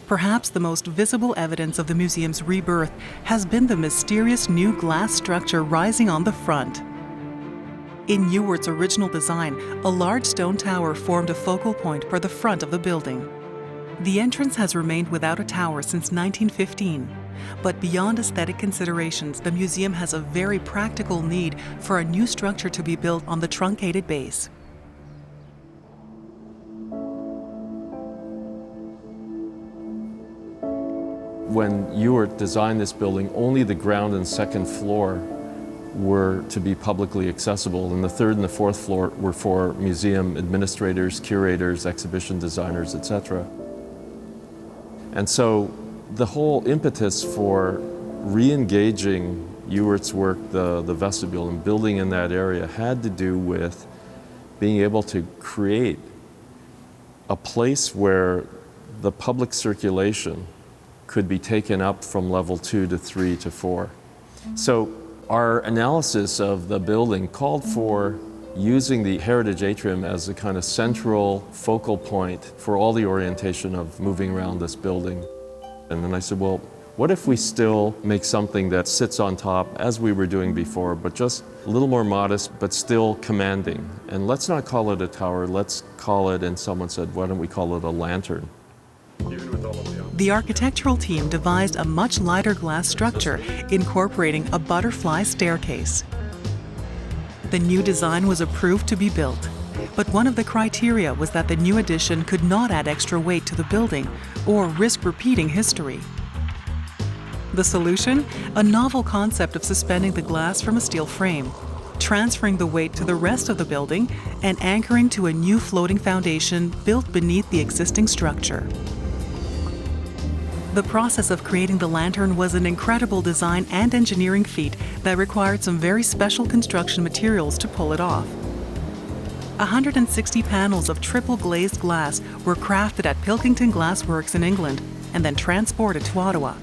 Perhaps the most visible evidence of the museum's rebirth has been the mysterious new glass structure rising on the front. In Ewart's original design, a large stone tower formed a focal point for the front of the building. The entrance has remained without a tower since 1915, but beyond aesthetic considerations, the museum has a very practical need for a new structure to be built on the truncated base. When Ewart designed this building, only the ground and second floor were to be publicly accessible, and the third and the fourth floor were for museum administrators, curators, exhibition designers, etc. And so the whole impetus for re-engaging Ewart's work, the vestibule, and building in that area had to do with being able to create a place where the public circulation could be taken up from level 2 to 3 to 4. So our analysis of the building called for using the heritage atrium as a kind of central focal point for all the orientation of moving around this building. And then I said, well, what if we still make something that sits on top as we were doing before, but just a little more modest, but still commanding? And let's not call it a tower, let's call it, and someone said, why don't we call it a lantern? The architectural team devised a much lighter glass structure, incorporating a butterfly staircase. The new design was approved to be built, but one of the criteria was that the new addition could not add extra weight to the building or risk repeating history. The solution? A novel concept of suspending the glass from a steel frame, transferring the weight to the rest of the building, and anchoring to a new floating foundation built beneath the existing structure. The process of creating the lantern was an incredible design and engineering feat that required some very special construction materials to pull it off. 160 panels of triple glazed glass were crafted at Pilkington Glass Works in England and then transported to Ottawa.